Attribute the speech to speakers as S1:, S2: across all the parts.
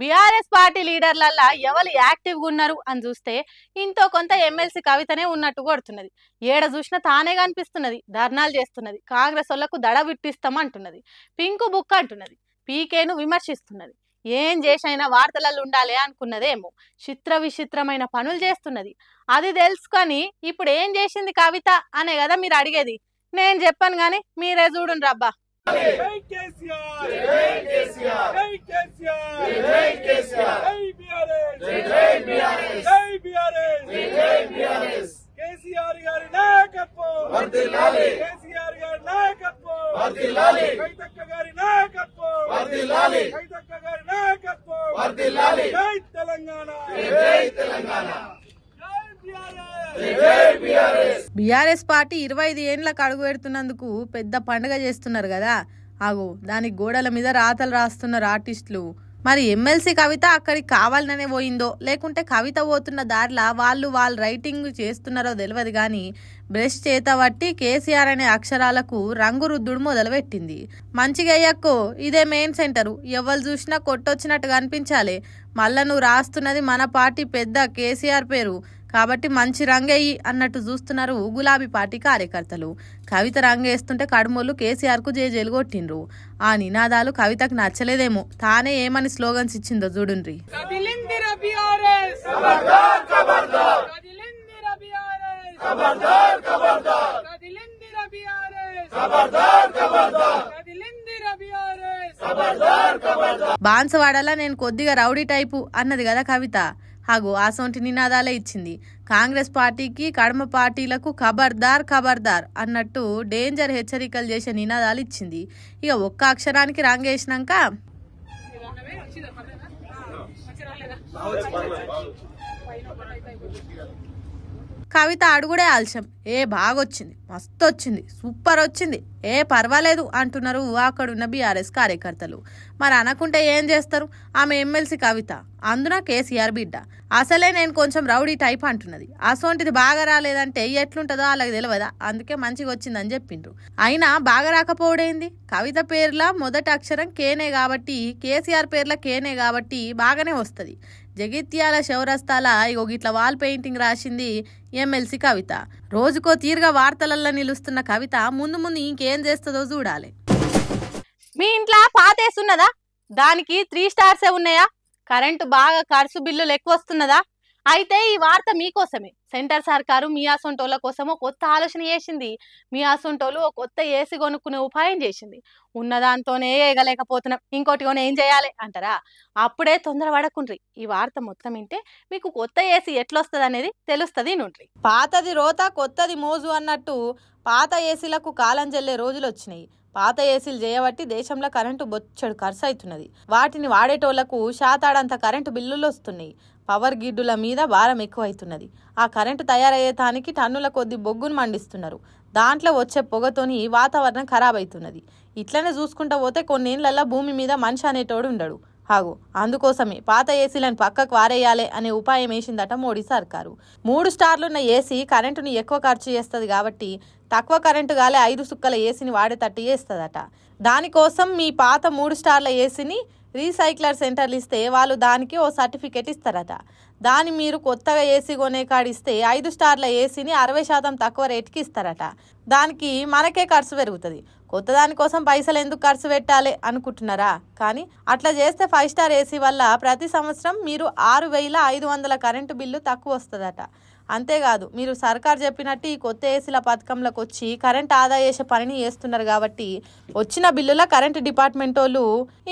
S1: BRS party లీడర్లల్లా ఎవరు యాక్టివ్గా ఉన్నారు అని చూస్తే ఇంతో కొంత ఎమ్మెల్సీ కవితనే ఉన్నట్టు కొడుతున్నది. ఏడ చూసినా తానే కనిపిస్తున్నది. ధర్నాలు చేస్తున్నది. కాంగ్రెస్ వాళ్ళకు దడ విట్టిస్తామంటున్నది. పింకు బుక్ అంటున్నది. పీకేను విమర్శిస్తున్నది. ఏం చేసైనా వార్తలలో ఉండాలి అనుకున్నదేమో చిత్ర విచిత్రమైన పనులు చేస్తున్నది. అది తెలుసుకొని ఇప్పుడు ఏం చేసింది కవిత అనే కదా మీరు అడిగేది. నేను చెప్పాను కానీ మీరే చూడండి రబ్బా.
S2: జై కేసీఆర్ జై కేసీఆర్ జై కేసీఆర్ జై కేసీఆర్ జై బీఆర్ఎస్ జై బీఆర్ఎస్ జై బీఆర్ఎస్ జై బీఆర్ఎస్ కేసీఆర్ గారి నాయకత్వం వర్ధిల్లాలి కేసీఆర్ గారి నాయకత్వం వర్ధిల్లాలి కవితక్క గారి నాయకత్వం వర్ధిల్లాలి కవితక్క గారి నాయకత్వం వర్ధిల్లాలి జై తెలంగాణ జై తెలంగాణ
S1: బీఆర్ఎస్ పార్టీ 25 ఏండ్లకు అడుగు పెడుతున్నందుకు పెద్ద పండుగ చేస్తున్నారు కదా. ఆగో దానికి గోడల మీద రాతలు రాస్తున్నారు ఆర్టిస్టులు. మరి ఎమ్మెల్సీ కవిత అక్కడికి కావాలనే పోయిందో లేకుంటే కవిత పోతున్న దారిలా వాళ్ళు రైటింగ్ చేస్తున్నారో తెలియదు కానీ బ్రష్ చేత పట్టి కేసీఆర్ అనే అక్షరాలకు రంగు రుద్దుడు మొదలుపెట్టింది. మంచిగా అయ్యక్కో ఇదే మెయిన్ సెంటరు. ఎవరు చూసినా కొట్టొచ్చినట్టు కనిపించాలి. మళ్ళా నువ్వు రాస్తున్నది మన పార్టీ పెద్ద కేసీఆర్ పేరు కాబట్టి మంచి రంగేయి అన్నట్టు చూస్తున్నారు గులాబీ పార్టీ కార్యకర్తలు. కవిత రంగేస్తుంటే కడుమోళ్ళు కేసీఆర్ కు జేజేలు కొట్టిండ్రు. ఆ నినాదాలు కవితకు నచ్చలేదేమో. తానే ఏమని స్లోగన్స్ ఇచ్చిందో చూడుండ్రి. బాన్సవాడలా నేను కొద్దిగా రౌడీ టైపు అన్నది కదా కవిత. హాగో అసొంటి నినాదాలే ఇచ్చింది. కాంగ్రెస్ పార్టీకి కడమ పార్టీలకు ఖబర్దార్ ఖబర్దార్ అన్నట్టు డేంజర్ హెచ్చరికలు చేసే నినాదాలు ఇచ్చింది. ఇక ఒక్క అక్షరానికి రంగేసినాక కవిత అడుగుడే ఆలస్యం. బాగొచ్చింది, మస్తు వచ్చింది, సూపర్ వచ్చింది, పర్వాలేదు అంటున్నారు అక్కడున్న బీఆర్ఎస్ కార్యకర్తలు. మరి అనకుంటే ఏం చేస్తారు? ఆమె ఎమ్మెల్సీ కవిత, అందున కేసీఆర్ బిడ్డ. అసలే నేను కొంచెం రౌడీ టైప్ అంటున్నది. అసోంటిది బాగా రాలేదంటే ఎట్లుంటుందో అలాగే తెలియదా. అందుకే మంచిగా వచ్చిందని చెప్పిండ్రు. అయినా బాగా రాకపోవడేంది? కవిత పేర్ల మొదటి అక్షరం కేనే కాబట్టి, కేసీఆర్ పేర్ల కేనే కాబట్టి బాగానే వస్తుంది. జగిత్యాల చౌరస్తాల ఇట్లా వాల్ పెయింటింగ్ రాసింది ఎమ్మెల్సీ కవిత. రోజుకో తీరుగా వార్తలల్లో నిలుస్తున్న కవిత ముందు ముందు ఇంకేం చేస్తుందో చూడాలి. మీ ఇంట్లో పాతేస్తున్నదా? దానికి 3 స్టార్సే ఉన్నాయా? కరెంటు బాగా ఖర్చు బిల్లులు ఎక్కువ వస్తున్నదా? అయితే ఈ వార్త మీకోసమే. సెంటర్ సర్కారు మీ అసొంటోళ్ళ కోసమో కొత్త ఆలోచన చేసింది. మీ అసొంటోళ్ళు ఓ కొత్త ఏసీ కొనుక్కునే ఉపాయం చేసింది. ఉన్నదాంతోనే ఏగలేకపోతున్నాం, ఇంకోటి ఏం చేయాలి అంటారా? అప్పుడే తొందర పడకుండ్రి. ఈ వార్త మొత్తం వింటే మీకు కొత్త ఏసీ ఎట్లొస్తుంది అనేది తెలుస్తుంది. నుండ్రి. పాతది రోత కొత్తది మోజు అన్నట్టు పాత ఏసీలకు కాలం చెల్లే రోజులు వచ్చినాయి. పాత ఏసీలు చేయబట్టి దేశంలో కరెంటు బొచ్చడు ఖర్చు అవుతున్నది. వాటిని వాడేటోళ్లకు శాతాడంత కరెంటు బిల్లులు వస్తున్నాయి. పవర్ గిడ్డుల మీద భారం ఎక్కువ అవుతున్నది. ఆ కరెంటు తయారయ్యేటానికి టన్నుల కొద్ది బొగ్గును మండిస్తున్నారు. దాంట్లో వచ్చే పొగతోని వాతావరణం ఖరాబ్ అవుతున్నది. ఇట్లనే చూసుకుంటా పోతే కొన్నేళ్లలో భూమి మీద మనిషి అనేటోడు ఉండడు. అందుకోసమే పాత ఏసీలను పక్కకు వారేయాలి అనే ఉపాయం వేసిందట మోడీ సర్కారు. 3 స్టార్లున్న ఏసీ కరెంటుని ఎక్కువ ఖర్చు చేస్తుంది కాబట్టి తక్కువ కరెంటు గాలే 5 సుక్కల ఏసీని వాడేటట్టు చేస్తుందట. దానికోసం మీ పాత 3 స్టార్ల ఏసీని రీసైక్లర్ సెంటర్లు ఇస్తే వాళ్ళు దానికి ఓ సర్టిఫికేట్ ఇస్తారట. దాన్ని మీరు కొత్తగా ఏసీ కొనే కాడిస్తే 5 స్టార్ల ఏసీని 60% తక్కువ రేటుకి ఇస్తారట. దానికి మనకే ఖర్చు పెరుగుతుంది. కొత్త దానికోసం పైసలు ఎందుకు ఖర్చు పెట్టాలి అనుకుంటున్నారా? కానీ అట్లా చేస్తే 5 స్టార్ ఏసీ వల్ల ప్రతి సంవత్సరం మీరు 6500 కరెంటు బిల్లు తక్కువ వస్తుందట. అంతేకాదు మీరు సర్కార్ చెప్పినట్టు ఈ కొత్త ఏసీల పథకంలోకి వచ్చి కరెంట్ ఆదా చేసే పనిని చేస్తున్నారు కాబట్టి వచ్చిన బిల్లుల కరెంటు డిపార్ట్మెంట్ వాళ్ళు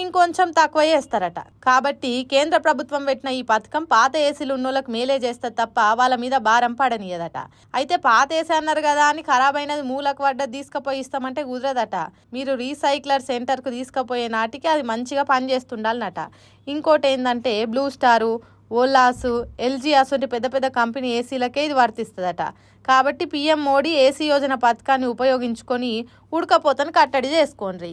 S1: ఇంకొంచెం తక్కువ చేస్తారట. కాబట్టి కేంద్ర ప్రభుత్వం పెట్టిన ఈ పథకం పాత ఏసీలు ఉన్నోళ్ళకి మేలే చేస్తారు తప్ప వాళ్ళ మీద భారం పడనియదట. అయితే పాత ఏసీ అన్నారు కదా అని ఖరాబ్ అయినది మూలకు పడ్డది తీసుకుపోయి ఇస్తామంటే కుదరదట. మీరు రీసైక్లర్ సెంటర్కు తీసుకుపోయే నాటికి అది మంచిగా పనిచేస్తుండాలన్నట. ఇంకోటి ఏంటంటే బ్లూ స్టారు, ఓలాసు, ఎల్జీ అసొంటి పెద్ద పెద్ద కంపెనీ ఏసీలకే ఇది వర్తిస్తుందట. కాబట్టి పీఎం మోడీ ఏసీ యోజన పథకాన్ని ఉపయోగించుకొని ఉడకపోతను కట్టడి చేసుకోండి.